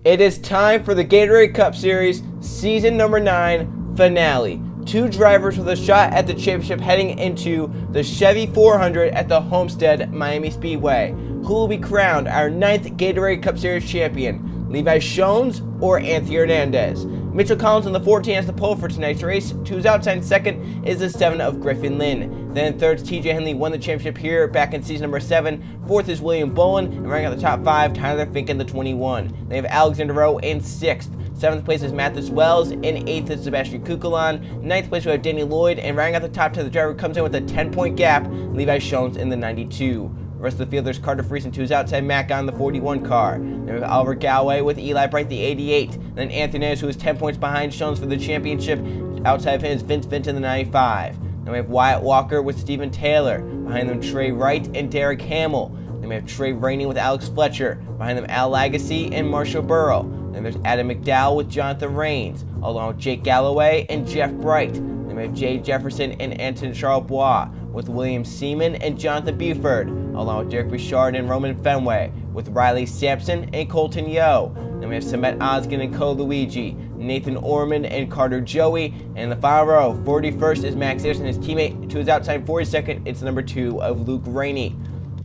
It is time for the Gatorade Cup Series Season number 9 finale. 2 drivers with a shot at the championship heading into the Chevy 400 at the Homestead Miami Speedway. Who will be crowned our 9th Gatorade Cup Series champion? Levi Shones or Anthony Hernandez? Mitchell Collins in the 14 has the pole for tonight's race. 2's outside. Second is the 7 of Griffin Lynn. Then in third's TJ Henley won the championship here back in season number 7. Fourth is William Bowen, and ranking out the top 5, Tyler Fink in the 21. They have Alexander Rowe in 6th. 7th place is Mathis Wells, in 8th is Sebastian Kukulon. 9th place we have Danny Lloyd, and rounding out the top 10, the driver comes in with a 10-point gap, Levi Shones in the 92. The rest of the field, there's Carter Freese in 2's outside, Matt on the 41 car. Then we have Oliver Galway with Eli Bright, the 88. And then Anthony Hernandez, who is 10 points behind Shones for the championship. Outside of him is Vince Vince in the 95. Then we have Wyatt Walker with Stephen Taylor. Behind them, Trey Wright and Derek Hamill. Then we have Trey Rainey with Alex Fletcher. Behind them, Al Lagasse and Marshall Burrow. Then there's Adam McDowell with Jonathan Rains, along with Jake Galloway and Jeff Bright. Then we have Jay Jefferson and Anton Charlebois, with William Seaman and Jonathan Buford, along with Derek Bouchard and Roman Fenway, with Riley Sampson and Colton Yo. Then we have Samet Oskin and Cole Luigi, Nathan Ormond and Carter Joey. And in the final row, 41st is Max Anderson, his teammate, to his outside. 42nd, it's number 2 of Luke Rainey.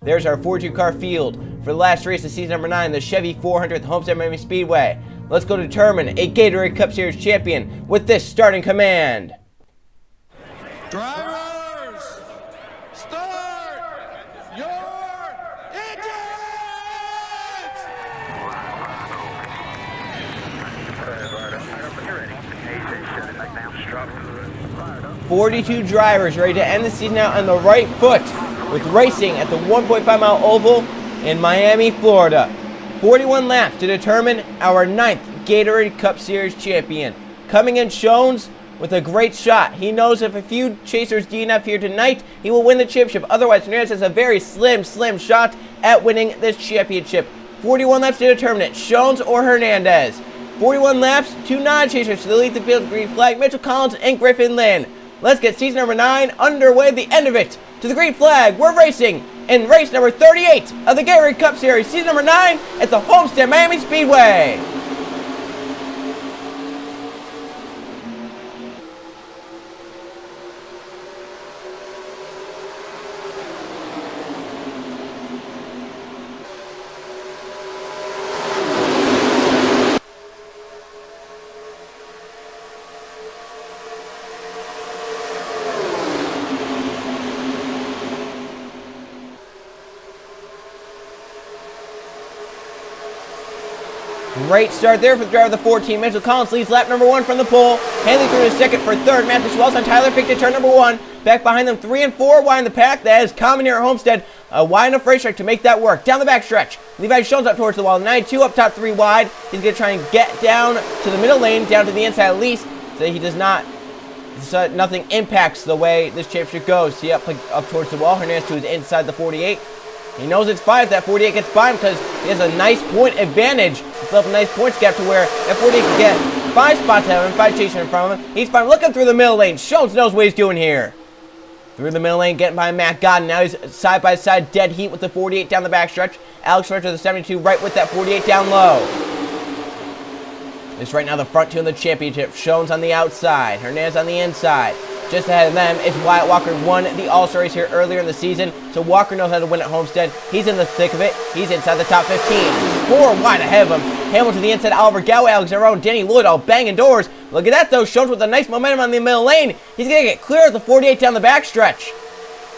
There's our 42-car field for the last race of season number 9, the Chevy 400 at the Homestead Miami Speedway. Let's go determine a Gatorade Cup Series champion with this starting command. Drivers, start your engines! 42 drivers ready to end the season out on the right foot with racing at the 1.5-mile oval in Miami, Florida. 41 laps to determine our 9th Gatorade Cup Series champion. Coming in Shones with a great shot. He knows if a few chasers DNF here tonight, he will win the championship. Otherwise, Hernandez has a very slim shot at winning this championship. 41 laps to determine it. Shones or Hernandez. 41 laps, 2 non-chasers to lead the field. Green flag, Mitchell Collins and Griffin Lynn. Let's get season number 9 underway. The end of it. To the green flag, we're racing in race number 38 of the Gatorade Cup Series, season number 9 at the Homestead Miami Speedway. Great start there for the driver of the 14. Mitchell Collins leads lap number 1 from the pole. Hanley through to second for third. Mathis Wells on Tyler Fink to turn number 1. Back behind them, 3 and 4 wide in the pack. That is common here at Homestead. A wide enough racetrack to make that work. Down the back stretch, Levi Shones up towards the wall. 92 up top, 3 wide. He's going to try and get down to the middle lane, down to the inside at least, so that he does not, so nothing impacts the way this championship goes. See, up towards the wall. Hernandez to his inside the 48. He knows it's 5 if that 48 gets by him because he has a nice point advantage. He's built up a nice points gap to where that 48 can get 5 spots ahead of him, 5 chasing in front of him. He's fine looking through the middle lane. Shones knows what he's doing here. Through the middle lane, getting by Matt Godden. Now he's side by side, dead heat with the 48 down the backstretch. Alex Fletcher, the 72, right with that 48 down low. This right now the front two in the championship. Shones on the outside, Hernandez on the inside. Just ahead of them is Wyatt Walker, who won the All-Star race here earlier in the season. So Walker knows how to win at Homestead. He's in the thick of it. He's inside the top 15. 4 wide ahead of him. Hamilton to the inside, Oliver Galway, Alexander Rowe, and Danny Lloyd all banging doors. Look at that though, Shones with a nice momentum on the middle lane. He's going to get clear of the 48 down the backstretch.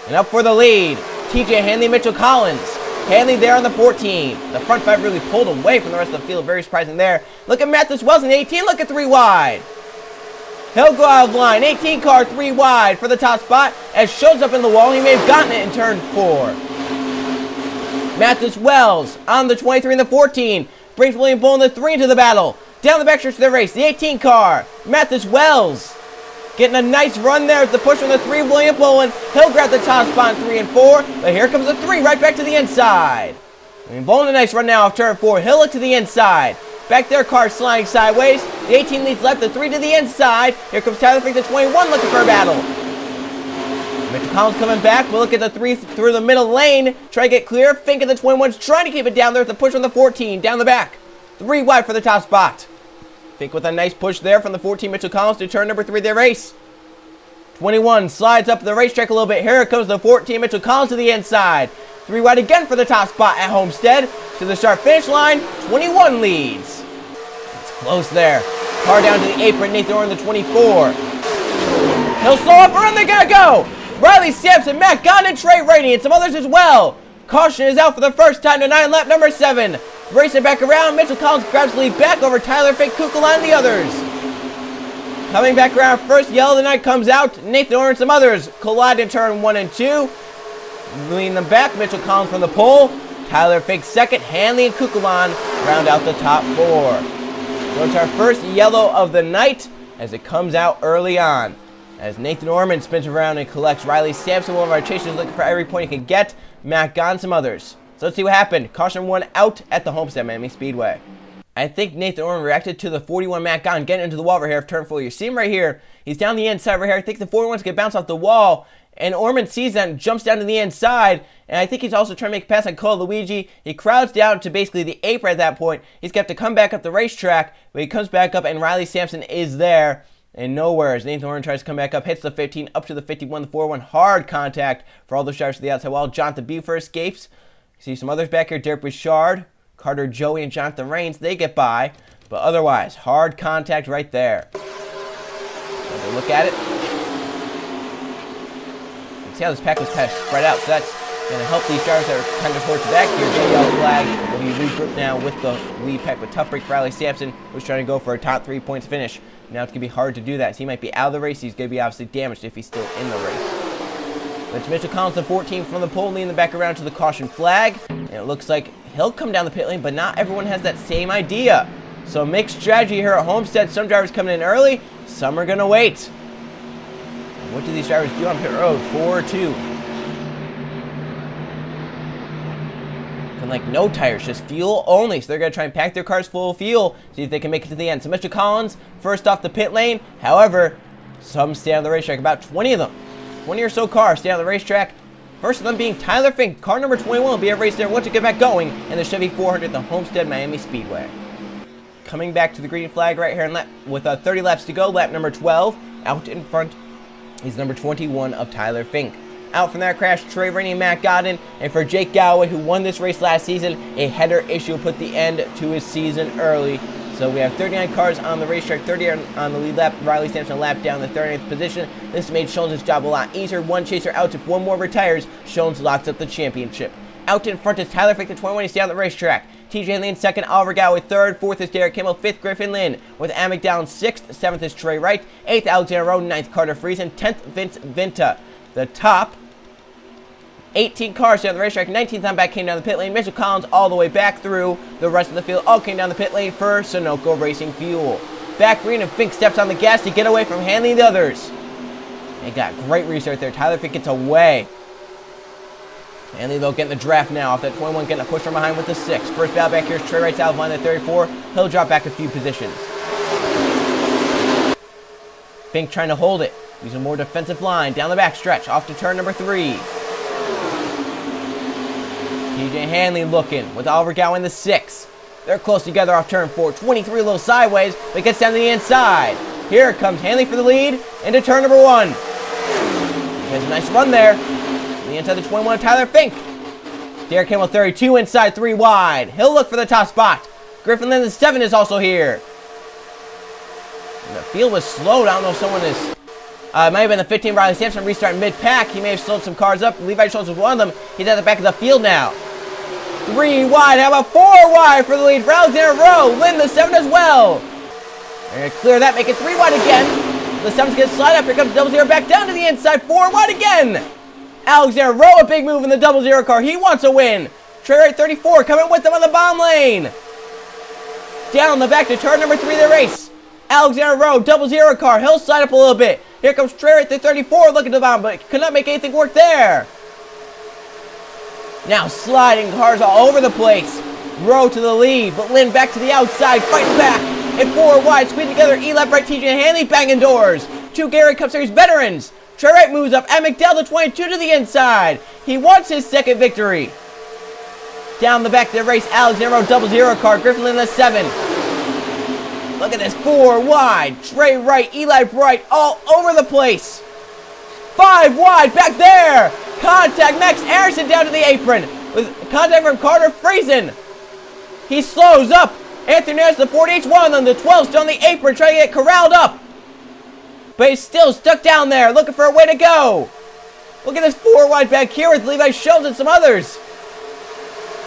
And up for the lead, TJ Henley, Mitchell Collins. Henley there on the 14. The front 5 really pulled away from the rest of the field. Very surprising there. Look at Mathis Wells in the 18. Look at 3 wide. He'll go out of line. 18 car, 3 wide for the top spot. As Shones up in the wall, he may have gotten it in turn 4. Mathis Wells on the 23 and the 14. Brings William Bowen the 3 into the battle. Down the backstretch of the race, the 18 car. Mathis Wells getting a nice run there with the push from the 3, William Bowen. He'll grab the top spot in 3 and 4. But here comes the 3 right back to the inside. William Bowen a nice run now off turn 4. He'll look to the inside. Back there, car sliding sideways. The 18 leads left, the 3 to the inside. Here comes Tyler Fink, the 21, looking for a battle. Mitchell Collins coming back. We'll look at the 3 through the middle lane. Try to get clear. Fink in the 21's trying to keep it down there with the push on the 14. Down the back. 3 wide for the top spot. Fink with a nice push there from the 14 Mitchell Collins to turn number 3 of their race. 21 slides up the racetrack a little bit. Here comes the 14 Mitchell Collins to the inside. 3 wide again for the top spot at Homestead. To the start finish line, 21 leads. It's close there. Car down to the apron, Nathan Orr in the 24. He'll slow up, run, they gotta go! Riley Sampson, Matt Gunn, and Trey Rainey, and some others as well. Caution is out for the first time tonight, lap number 7. Racing back around, Mitchell Collins grabs the lead back over Tyler Fink, Kukula, and the others. Coming back around first, yellow of the night comes out. Nathan Orr and some others collide in turn 1 and 2. Leading them back, Mitchell Collins from the pole. Tyler Fink second, Hanley and Kukulan round out the top 4. So it's our first yellow of the night as it comes out early on. As Nathan Orman spins around and collects Riley Sampson, one of our chasers looking for every point he can get. Matt Gon, some others. So let's see what happened. Caution 1 out at the Homestead Miami Speedway. I think Nathan Orman reacted to the 41 Matt Gon getting into the wall right here of turn 4. You see him right here. He's down the inside right here. I think the 41's going to bounce off the wall. And Orman sees that and jumps down to the inside. And I think he's also trying to make a pass on Cole Luigi. He crowds down to basically the apron at that point. He's got to come back up the racetrack. But he comes back up and Riley Sampson is there. And nowhere as Nathan Orman tries to come back up. Hits the 15 up to the 51. The 4-1 hard contact for all those drivers to the outside wall. Jonathan Buford escapes. You see some others back here. Derek Bouchard, Carter Joey, and Jonathan Rains. They get by. But otherwise, hard contact right there. Have a look at it. See how this pack was kind of spread out, so that's going to help these drivers that are kind of towards the back here. The yellow flag will be regrouped now with the lead pack with tough break for Riley Sampson, who's trying to go for a top 3 points finish. Now it's going to be hard to do that. So he might be out of the race. He's going to be obviously damaged if he's still in the race. But it's Mitchell Collins, the 14 from the pole, leading the back around to the caution flag. And it looks like he'll come down the pit lane, but not everyone has that same idea. So mixed strategy here at Homestead. Some drivers coming in early, some are going to wait. What do these drivers do on pit road? 4-2. And like no tires, just fuel only. So they're going to try and pack their cars full of fuel, see if they can make it to the end. So Mitchell Collins, first off the pit lane. However, some stay on the racetrack, about 20 of them. 20 or so cars stay on the racetrack. First of them being Tyler Fink. Car number 21 will be a race there once you get back going in the Chevy 400 at the Homestead Miami Speedway. Coming back to the green flag right here with 30 laps to go, lap number 12. Out in front is number 21 of Tyler Fink. Out from that crash, Trey Rainey and Matt Godden. And for Jake Galloway, who won this race last season, a header issue put the end to his season early. So we have 39 cars on the racetrack, 30 on the lead lap. Riley Sampson lap down the 39th position. This made Shones' job a lot easier. One chaser out. If one more retires, Shones locks up the championship. Out in front is Tyler Fink, the 21. He's down the racetrack. TJ Lynn second, Oliver Galloway third, fourth is Derek Kimmel, fifth Griffin Lynn, with Amick down sixth, seventh is Trey Wright, eighth Alexander Rowe, ninth Carter Friesen, 10th Vince Vinta. The top 18 cars down the racetrack, 19th on back came down the pit lane. Mitchell Collins all the way back through. The rest of the field all came down the pit lane for Sunoco Racing Fuel. Back green and Fink steps on the gas to get away from Hanley and the others. They got great restart there. Tyler Fink gets away. Hanley, though, getting the draft now off that 21, getting a push from behind with the 6. First battle back here is Trey Wright's out of line at 34. He'll drop back a few positions. Fink trying to hold it. Using a more defensive line down the back stretch. Off to turn number 3. TJ Hanley looking with Oliver Gowan the 6. They're close together off turn 4. 23 a little sideways, but gets down to the inside. Here comes Hanley for the lead into turn number 1. He has a nice run there. The inside the 21 of Tyler Fink. Derek Kimmel 32 inside, 3 wide. He'll look for the top spot. Griffin Lynn the 7 is also here. And the field was slowed. I don't know if someone is... it might have been the 15 Riley Sampson restarting mid-pack. He may have slowed some cars up. Levi Schultz was one of them. He's at the back of the field now. 3 wide. How about 4 wide for the lead for Alexander Rowe? Lynn the 7 as well. They're going to clear that, make it 3 wide again. The 7's going to slide up. Here comes 00 back down to the inside. 4 wide again. Alexander Rowe, a big move in the 00 car. He wants a win. Trey Wright 34 coming with them on the bomb lane. Down the back to turn number 3 of the race. Alexander Rowe, 00 car. He'll slide up a little bit. Here comes Trey Wright the 34 looking to the bomb, but could not make anything work there. Now sliding cars all over the place. Rowe to the lead, but Lynn back to the outside, fighting back. And 4 wide, squeezing together. E-Lap right, TJ Hanley banging doors. 2 Gatorade Cup Series veterans. Trey Wright moves up, and McDowell the 22 to the inside. He wants his second victory. Down the back of the race, Alexander 000 car. Griffin Lynn the 7. Look at this, 4 wide. Trey Wright, Eli Bright, all over the place. 5 wide, back there. Contact, Max Harrison down to the apron. With contact from Carter Friesen. He slows up. Anthony Nance, the 48's one on the 12's still on the apron, trying to get corralled up. But he's still stuck down there, looking for a way to go. Look at this 4 wide back here with Levi Schultz and some others.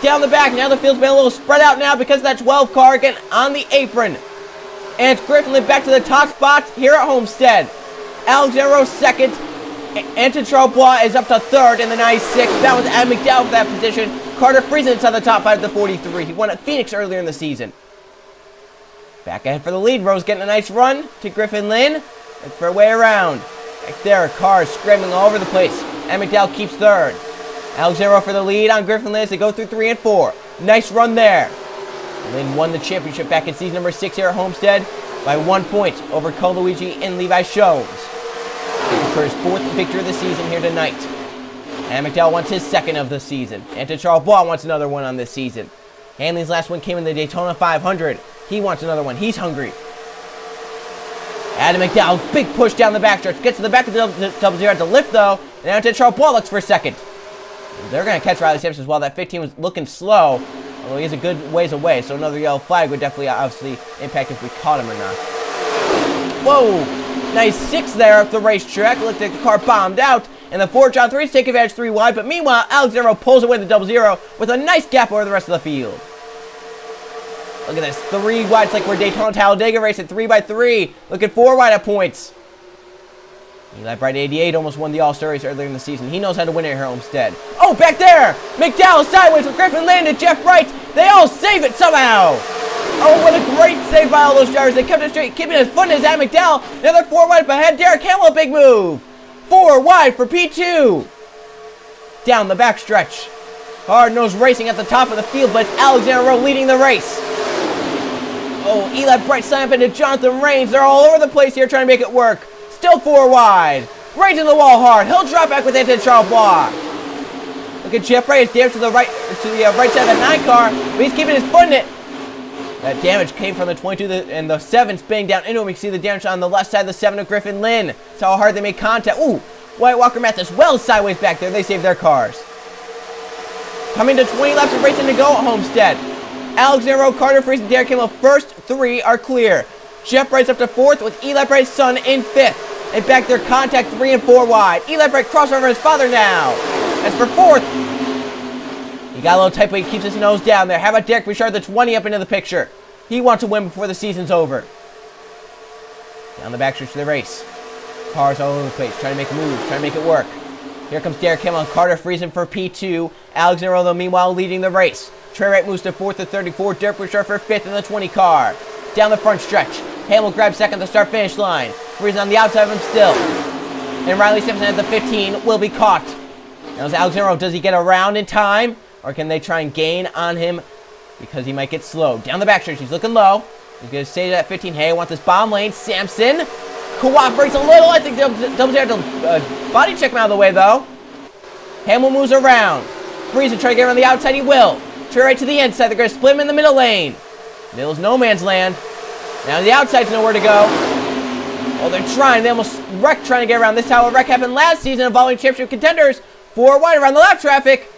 Down the back, now the field's been a little spread out now because of that 12 car getting on the apron. And it's Griffin Lynn back to the top spot here at Homestead. Alexander second. Anton Charbois is up to third in the 96. That was Adam McDowell for that position. Carter Friesen inside the top 5 of the 43. He won at Phoenix earlier in the season. Back ahead for the lead. Rose getting a nice run to Griffin Lynn. Look for a way around. Back there, cars scrambling all over the place. Adam McDowell keeps third. Alexander for the lead on Griffin Lynn as they go through 3 and 4. Nice run there. Lynn won the championship back in season number 6 here at Homestead by 1 point over Cole Luigi and Levi Shows. For his 4th victory of the season here tonight. And McDowell wants his 2nd of the season. Anton Charbois wants another one on this season. Hanley's last one came in the Daytona 500. He wants another one. He's hungry. Adam McDowell, big push down the backstretch. Gets to the back of the double zero at the lift though. And Anton Charbois looks for 2nd. They're going to catch Riley Sampson as well. That 15 was looking slow. Although he's a good ways away. So another yellow flag would definitely obviously impact if we caught him or not. Whoa! Nice 6 there up the racetrack. Looked like the car bombed out. And the 4 John 3's take advantage 3 wide. But meanwhile, Alexander pulls away the double zero with a nice gap over the rest of the field. Look at this. 3 wide. It's like we're Daytona Talladega race at 3x3. Look at 4 wide at points. Eli Bright 88 almost won the All-Star race earlier in the season. He knows how to win it here at Homestead. Oh, back there! McDowell sideways with Griffin Lynn and Jeff Bright. They all save it somehow. Oh, what a great save by all those drivers. They kept it straight, keeping his foot in his Adam McDowell. Another 4 wide up ahead. Derek Hamill, a big move. 4 wide for P2. Down the backstretch. Hard-nosed racing at the top of the field, but it's Alexander Rowe leading the race. Oh, Eli Bright slammed into Jonathan Raines. They're all over the place here trying to make it work. Still 4 wide. Right in the wall hard. He'll drop back with Anton Charbois. Look at Jeff Bright. It's there to the right side of the 9 car, but he's keeping his foot in it. That damage came from the 22 and the 7 spinning down into him. You can see the damage on the left side of the 7 of Griffin Lynn. That's how hard they made contact. Ooh, White Walker Mathis well sideways back there. They saved their cars. Coming to 20 laps of racing to go at Homestead. Alexander Carter Friesen and Derek Hamill, first 3 are clear. Jeff Bright's up to 4th with Eli Bright's son in 5th. And back there, contact 3 and 4 wide. Eli Bright crossover his father now. As for 4th, he got a little tight, but he keeps his nose down there. How about Derek Bouchard, the 20 up into the picture? He wants to win before the season's over. Down the backstretch of the race. Cars all over the place, trying to make moves, trying to make it work. Here comes Derek Hamill and Carter Friesen for P2. Alexander Rollo, meanwhile, leading the race. Trey Wright moves to 4th at 34. Derek Bouchard for 5th in the 20 car. Down the front stretch. Hamill grabs 2nd at the start-finish line. Friesen on the outside of him still. And Riley Simpson at the 15 will be caught. Now, is Alexander, does he get around in time? Or can they try and gain on him because he might get slowed? Down the backstretch, he's looking low. He's going to stay to that 15. Hey, I want this bomb lane. Sampson cooperates a little. I think Double J had to body check him out of the way, though. Hamill moves around. Friesen trying to get around the outside. He will. Trey right to the inside. They're going to split him in the middle lane. Middle's no man's land. Now the outside's nowhere to go. Oh, they're trying. They almost wrecked trying to get around. This is how a wreck happened last season involving championship contenders. 4 wide around the lap traffic.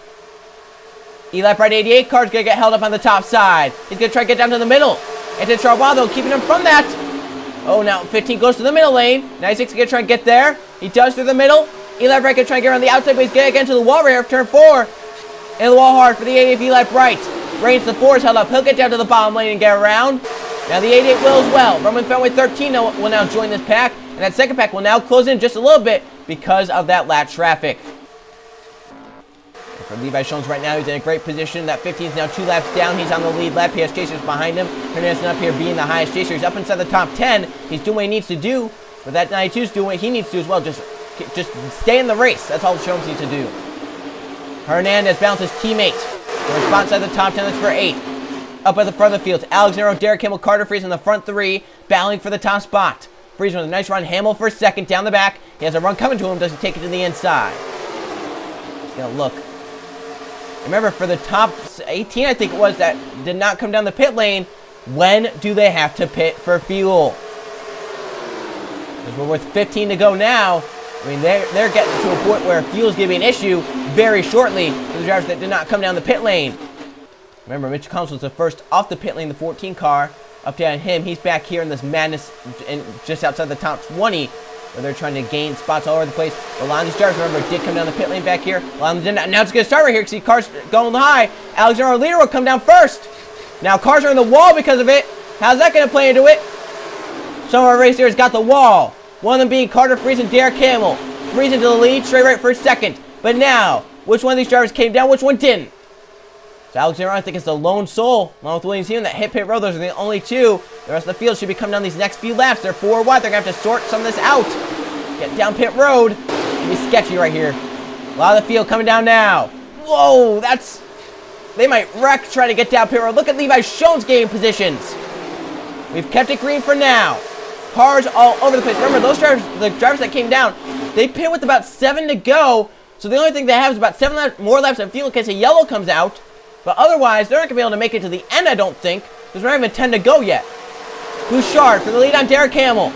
Eli Bright 88 car's going to get held up on the top side. He's going to try to get down to the middle. Anton Charbois, though, keeping him from that. Oh, now 15 goes to the middle lane. 96 is going to try and get there. He does through the middle. Eli Bright going to try and get around the outside, but he's going to get into the wall right here for turn 4. And the wall hard for the 88 of Eli Bright. Reigns the 4 is held up. He'll get down to the bottom lane and get around. Now the 88 will as well. Roman Fenway 13 will now join this pack. And that second pack will now close in just a little bit because of that lap traffic. For Levi Jones right now, he's in a great position. That 15 is now 2 laps down. He's on the lead lap. He has chasers behind him. Hernandez up here being the highest chaser. He's up inside the top 10. He's doing what he needs to do. But that 92 is doing what he needs to do as well. Just stay in the race. That's all Jones needs to do. Hernandez bounces teammate. The response at the top 10 is for 8th. Up at the front of the field, Alexander, Derek Hamill, Carter Friesen in the front 3, battling for the top spot. Friesen with a nice run. Hamill for 2nd down the back. He has a run coming to him. Does he take it to the inside? He's going to look. Remember, for the top 18, I think it was, that did not come down the pit lane, when do they have to pit for fuel? Because we're with 15 to go now. I mean, they're getting to a point where fuel is going to be an issue very shortly for the drivers that did not come down the pit lane. Remember, Mitch Combs was the first off the pit lane, the 14 car. Up to him, he's back here in this madness, just outside the top 20, where they're trying to gain spots all over the place. A lot of these drivers, remember, did come down the pit lane back here. A lot of them did not. Now it's going to start right here, because see cars going high. Alexander, our leader, will come down first. Now cars are in the wall because of it. How's that going to play into it? Some of our racers got the wall. One of them being Carter Freeze and Derek Hamill. Freeze into the lead, straight right for second. But now, which one of these drivers came down, which one didn't? So Alexander, I think, is the lone soul, along with Williams here, that hit pit road. Those are the only two. The rest of the field should be coming down these next few laps. They're 4 wide. They're going to have to sort some of this out. Get down pit road. It's going to be sketchy right here. A lot of the field coming down now. Whoa, that's... They might wreck trying to get down pit road. Look at Levi Schoen's game positions. We've kept it green for now. Cars all over the place. Remember, those drivers, the drivers that came down, they pit with about 7 to go. So the only thing they have is about 7 more laps of fuel in case a yellow comes out. But otherwise, they're not going to be able to make it to the end, I don't think, because we're not even 10 to go yet. Bouchard for the lead on Derek Hamill.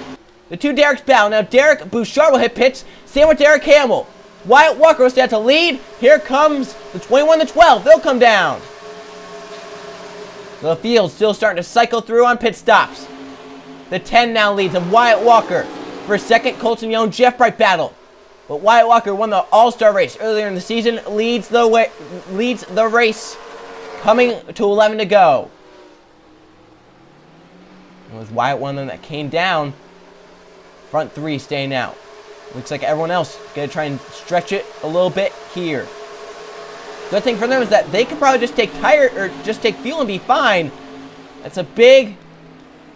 The two Derek's battle. Now, Derek Bouchard will hit pits. Same with Derek Hamill. Wyatt Walker will stay out to lead. Here comes the 21 to 12. They'll come down. So the field's still starting to cycle through on pit stops. The 10 now leads of Wyatt Walker. For second, Colton Young, Jeff Bright battle. But Wyatt Walker won the All-Star race earlier in the season. Leads the race. Coming to 11 to go. It was Wyatt, one of them that came down. Front 3 staying out. Looks like everyone else going to try and stretch it a little bit here. Good thing for them is that they could probably just take just take fuel and be fine. That's a big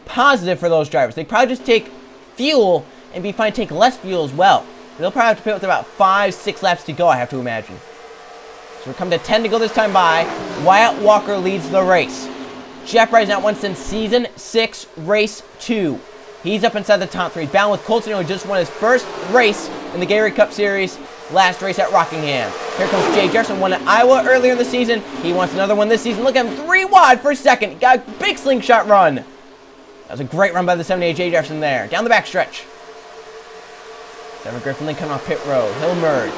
positive for those drivers. They probably just take fuel and be fine. Take less fuel as well. They'll probably have to pit with about 5-6 laps to go, I have to imagine. So we're coming to 10 to go this time by. Wyatt Walker leads the race. Jeff Bright has not won since Season 6, Race 2. He's up inside the top 3. Bound with Colton, who just won his first race in the Gatorade Cup Series. Last race at Rockingham. Here comes Jay Jefferson. Won at Iowa earlier in the season. He wants another one this season. Look at him, 3 wide for second. He got a big slingshot run. That was a great run by the 78 Jay Jefferson there. Down the back stretch. Trevor Griffin coming off pit road. He'll merge.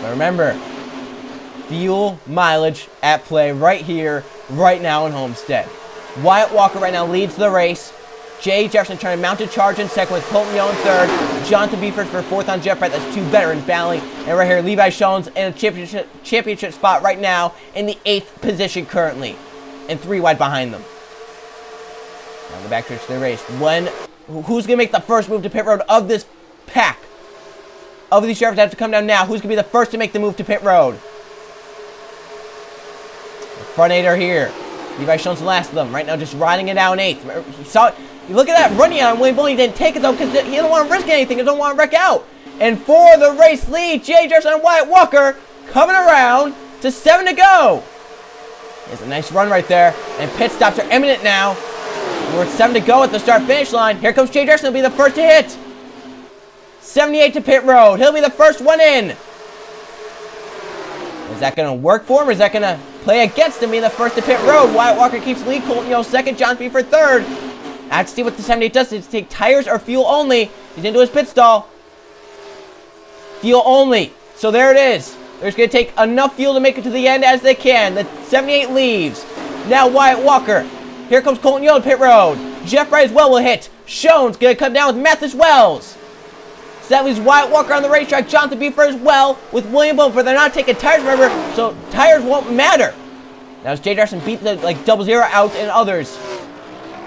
But remember, fuel mileage at play right here, right now in Homestead. Wyatt Walker right now leads the race. Jay Jefferson trying to mount a charge in second with Colton Young in third. Jonathan Beeford for fourth on Jeff Bright. That's 2 veterans battling. And right here, Levi Schoen's in a championship spot right now in the 8th position currently. And 3 wide behind them. Down the back stretch of the race. Who's going to make the first move to pit road of this pack? Of these drivers that have to come down now, who's going to be the first to make the move to pit road? The front 8 are here. Levi Schoen's the last of them. Right now just riding it out in 8th. He saw it. You look at that running on William Bowling. He didn't take it though because he don't want to risk anything. He don't want to wreck out. And for the race lead, Jay Jefferson and Wyatt Walker coming around to 7 to go. There's a nice run right there. And pit stops are imminent now. We're at 7 to go at the start-finish line. Here comes Jay Jefferson. He'll be the first to hit. 78 to pit road. He'll be the first one in. Is that going to work for him, or is that going to play against him being the first to pit road? Wyatt Walker keeps the lead. Colton Young second. John B for third. I have to see what the 78 does. Does it take tires or fuel only? He's into his pit stall. Fuel only. So there it is. They're just going to take enough fuel to make it to the end as they can. The 78 leaves. Now Wyatt Walker. Here comes Colton Young pit road. Jeff Bright as well will hit. Schoen's going to come down with Mathis Wells. So that leaves Wyatt Walker on the racetrack. Jonathan Beefer as well with William Bowman, but they're not taking tires, remember, so tires won't matter. Now as Jay Jefferson beat the 00 out and others.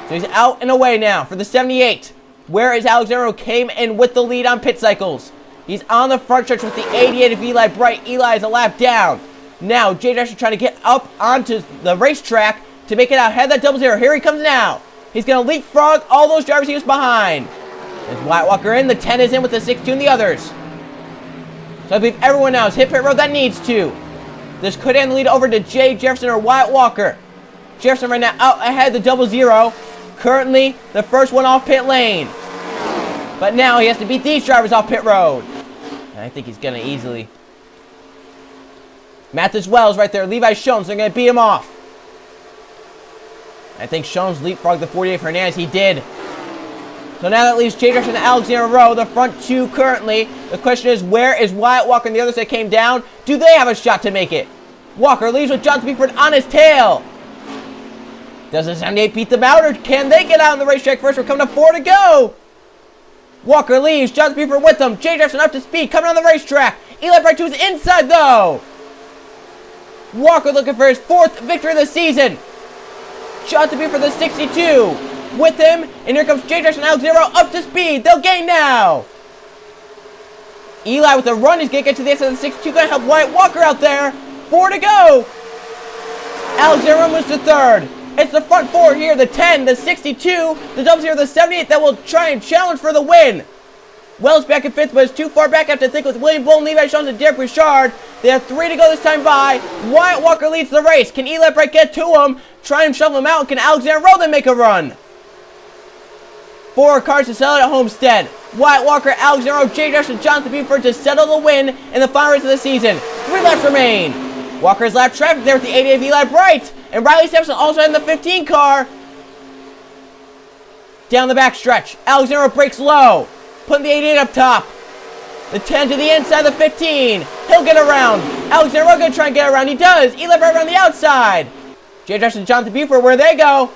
So he's out and away now for the 78. Where is Alexander, who came in with the lead on pit cycles? He's on the front stretch with the 88 of Eli Bright. Eli is a lap down. Now Jay Jefferson trying to get up onto the racetrack to make it out ahead of that 00. Here he comes now. He's going to leapfrog all those drivers he was behind. There's Wyatt Walker in. The 10 is in with the 6-2 and the others. So I believe everyone now has hit pit road that needs to. This could hand the lead over to Jay Jefferson or Wyatt Walker. Jefferson right now out ahead of the 00. Currently the first one off pit lane. But now he has to beat these drivers off pit road. And I think he's going to easily Mathis Wells right there. Levi Shones, they're going to beat him off. I think Shones leapfrogged the 48 for Hernandez. He did. So now that leaves Jay Dresch and Alexander Rowe, the front two currently. The question is, where is Wyatt Walker and the others that came down? Do they have a shot to make it? Walker leaves with Jonathan Buford on his tail. Does the 78 beat them out, or can they get out on the racetrack first? We're coming to 4 to go. Walker leaves, Jonathan Buford with them. Jay Dresch up to speed, coming on the racetrack. Eli Bright to his inside, though. Walker looking for his 4th victory of the season. Jonathan Buford the 62. With him, and here comes Jay Dresch and Alexander Rowe up to speed. They'll gain now. Eli with a run. He's going to get to the inside of the 62. Going to help Wyatt Walker out there. 4 to go. Alexander Rowe moves to 3rd. It's the front 4 here. The 10, the 62, the double zero, the 78 that will try and challenge for the win. Wells back in 5th, but it's too far back. I have to think with William Bolton, Levi Shones, and Derek Richard. They have 3 to go this time by. Wyatt Walker leads the race. Can Eli Bright get to him? Try and shove him out. Can Alexander Rowe then make a run? 4 cars to settle at Homestead. Wyatt Walker, Alexander Rowe, Jay Dresch, and Jonathan Buford to settle the win in the final race of the season. 3 laps remain. Walker's lap traffic there with the 88 of Eli Bright. And Riley Sampson also in the 15 car. Down the back stretch. Alexander Rowe breaks low. Putting the 88 up top. The 10 to the inside of the 15. He'll get around. Alexander Rowe going to try and get around. He does. Eli Bright around the outside. Jay Dresch and Jonathan Buford, where they go.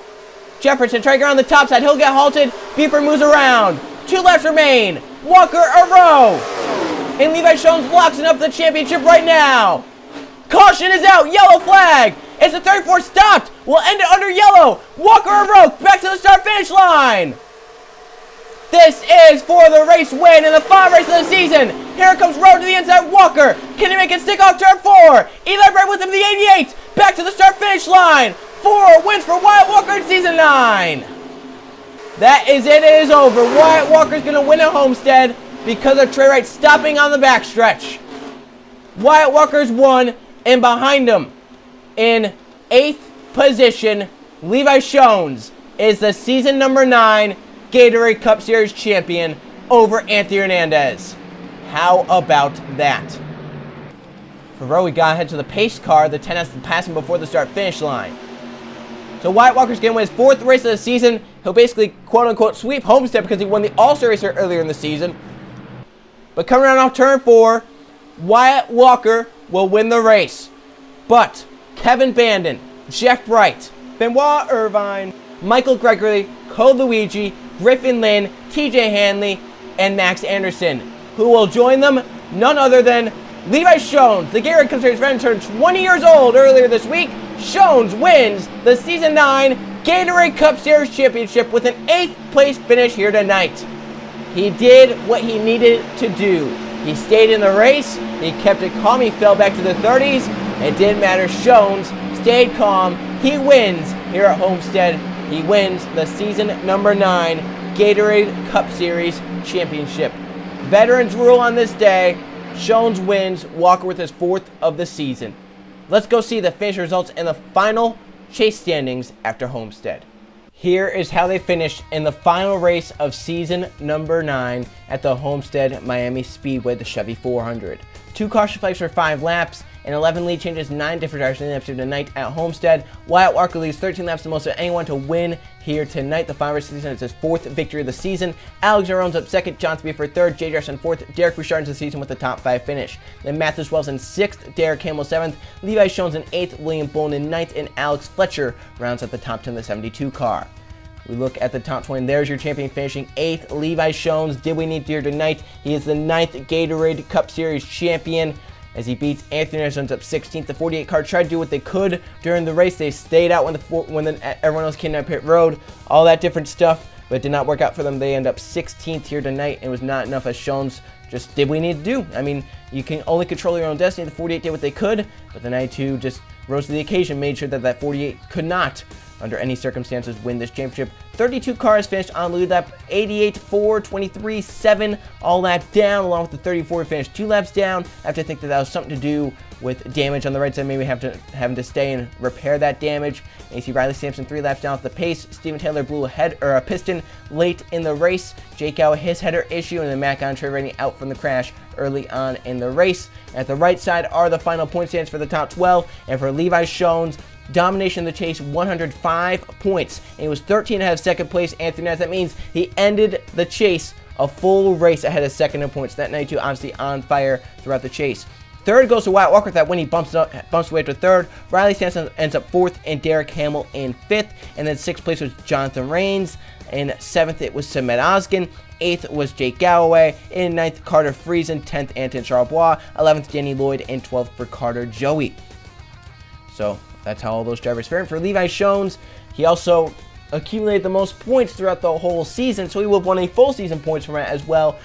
Jefferson trying to get around the top side. He'll get halted. Buford moves around. 2 laps remain. Walker or Rowe. And Levi Shones locks up the championship right now. Caution is out. Yellow flag. It's the 34 stopped. We'll end it under yellow. Walker or Rowe back to the start-finish line. This is for the race win in the final race of the season. Here comes Rowe to the inside. Walker. Can he make it stick off turn 4? Eli Bright with him, the 88. Back to the start-finish line. 4 wins for Wyatt Walker in Season 9. That is it. It is over. Wyatt Walker's going to win at Homestead because of Trey Wright stopping on the backstretch. Wyatt Walker's won, and behind him, in 8th position, Levi Shones is the Season number 9 Gatorade Cup Series champion over Anthony Hernandez. How about that? For Rowe, we got to head to the pace car. The 10 has to pass him before the start-finish line. So Wyatt Walker's going to win his 4th race of the season. He'll basically, quote-unquote, sweep Homestead because he won the All-Star race earlier in the season. But coming around off turn 4, Wyatt Walker will win the race. But Kevin Bandon, Jeff Bright, Benoit Irvine, Michael Gregory, Cole Luigi, Griffin Lynn, TJ Hanley, and Max Anderson, who will join them, none other than Levi Shones. The Gatorade Cup Series veteran turned 20 years old earlier this week. Shones wins the Season 9 Gatorade Cup Series Championship with an 8th place finish here tonight. He did what he needed to do. He stayed in the race. He kept it calm. He fell back to the 30s. It didn't matter. Shones stayed calm. He wins here at Homestead. He wins the Season number 9 Gatorade Cup Series Championship. Veterans rule on this day. Shones wins. Walker with his 4th of the season. Let's go see the finish results and the final chase standings after Homestead. Here is how they finished in the final race of Season number 9 at the Homestead Miami Speedway, the Chevy 400. 2 caution flags for 5 laps, and 11 lead changes, 9 different drivers in the episode tonight at Homestead. Wyatt Walker leads 13 laps, the most of anyone to win here tonight. The final race of the season is his 4th victory of the season. Alex Aron's up 2nd, Jonathan Buford 3rd, Jay Dresch in 4th, Derek Richard into the season with the top 5 finish. Then Mathis Wells in 6th, Derek Campbell 7th, Levi Shones in 8th, William Bolton in 9th, and Alex Fletcher rounds at the top 10 of the 72 car. We look at the top 20. There's your champion finishing 8th, Levi Shones. Did we need to hear tonight? He is the 9th Gatorade Cup Series champion as he beats Anthony Hernandez up 16th. The 48 car tried to do what they could during the race. They stayed out when everyone else came down pit road. All that different stuff, but it did not work out for them. They end up 16th here tonight. It was not enough as Shones just did what he needed to do. I mean, you can only control your own destiny. The 48 did what they could, but the 92 just rose to the occasion, made sure that that 48 could not, under any circumstances, win this championship. 32 cars finished on lead lap, 88, 4, 23, 7, all that down, along with the 34 finished 2 laps down. I have to think that that was something to do with damage on the right side, maybe having to stay and repair that damage. And you see Riley Sampson 3 laps down at the pace. Steven Taylor blew a piston late in the race. Jake Gow, his header issue, and then Matt Gontre running out from the crash early on in the race. At the right side are the final point standings for the top 12, and for Levi Schoen's domination of the chase, 105 points. And he was 13 ahead of second place, Anthony Naz. That means he ended the chase a full race ahead of second in points. That 92 obviously on fire throughout the chase. Third goes to Wyatt Walker. That when he bumps away to third. Riley Sampson ends up fourth, and Derek Hamill in fifth. And then sixth place was Jonathan Rains. In seventh, it was Samet Oskin. Eighth was Jake Galloway. In ninth, Carter Friesen. 10th, Anton Charlebois. 11th, Danny Lloyd. And 12th for Carter Joey. So that's how all those drivers fared. For Levi Schoens, he also accumulated the most points throughout the whole season, so he would have won a full season points format as well,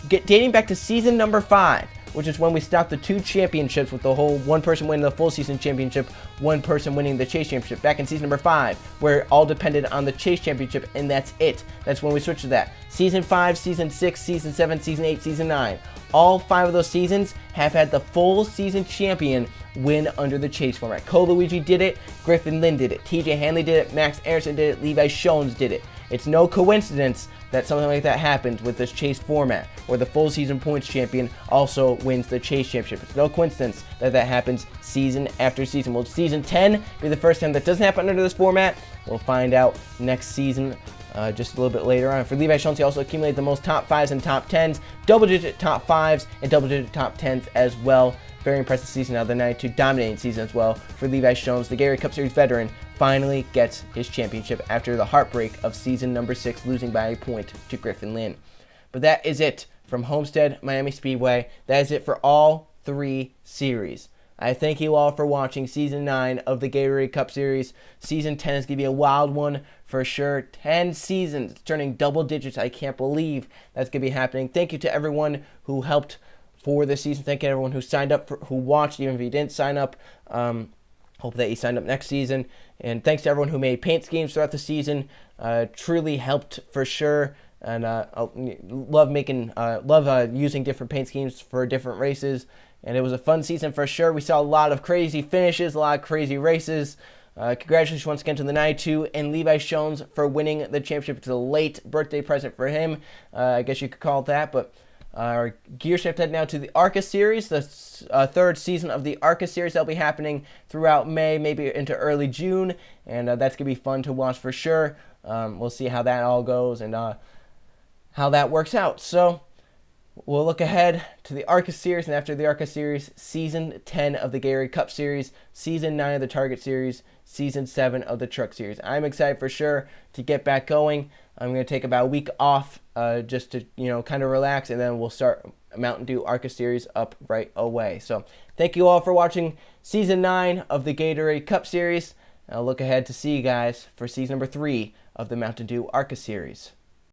dating back to season number 5, which is when we stopped the 2 championships with the whole one person winning the full season championship, one person winning the chase championship, back in season number 5, where it all depended on the chase championship, and that's it. That's when we switched to that. Season 5, season 6, season 7, season 8, season 9. All 5 of those seasons have had the full season champion win under the chase format. Luigi did it, Griffin Lynn did it, TJ Hanley did it, Max Anderson did it, Levi Schoens did it. It's no coincidence that something like that happens with this chase format, where the full season points champion also wins the chase championship. It's no coincidence that that happens season after season. Will season 10 be the first time that doesn't happen under this format? We'll find out next season. Just a little bit later on. For Levi Schoens, he also accumulated the most top 5s and top 10s, double-digit top 5s and double-digit top 10s as well. Very impressive season. Now the 92 dominating season as well for Levi Schoens. The Gatorade Cup Series veteran finally gets his championship after the heartbreak of season number 6, losing by a point to Griffin Lynn. But that is it from Homestead, Miami Speedway. That is it for all 3 series. I thank you all for watching Season 9 of the Gatorade Cup Series. Season 10 is going to be a wild one for sure. 10 seasons, turning double digits. I can't believe that's going to be happening. Thank you to everyone who helped for this season. Thank you to everyone who signed up, who watched, even if you didn't sign up. Hope that you signed up next season. And thanks to everyone who made paint schemes throughout the season. Truly helped for sure. And love using different paint schemes for different races. And it was a fun season for sure. We saw a lot of crazy finishes, a lot of crazy races. Congratulations once again to the 92 and Levi Schoens for winning the championship. It's a late birthday present for him. I guess you could call it that. But our gear shift head now to the ARCA Series, the third season of the ARCA Series. That'll be happening throughout May, maybe into early June. And that's going to be fun to watch for sure. We'll see how that all goes and how that works out. So we'll look ahead to the ARCA Series, and after the ARCA Series, Season 10 of the Gatorade Cup Series, Season 9 of the Target Series, Season 7 of the Truck Series. I'm excited for sure to get back going. I'm going to take about a week off just to, kind of relax, and then we'll start Mountain Dew ARCA Series up right away. So thank you all for watching Season 9 of the Gatorade Cup Series. I'll look ahead to see you guys for Season number 3 of the Mountain Dew ARCA Series.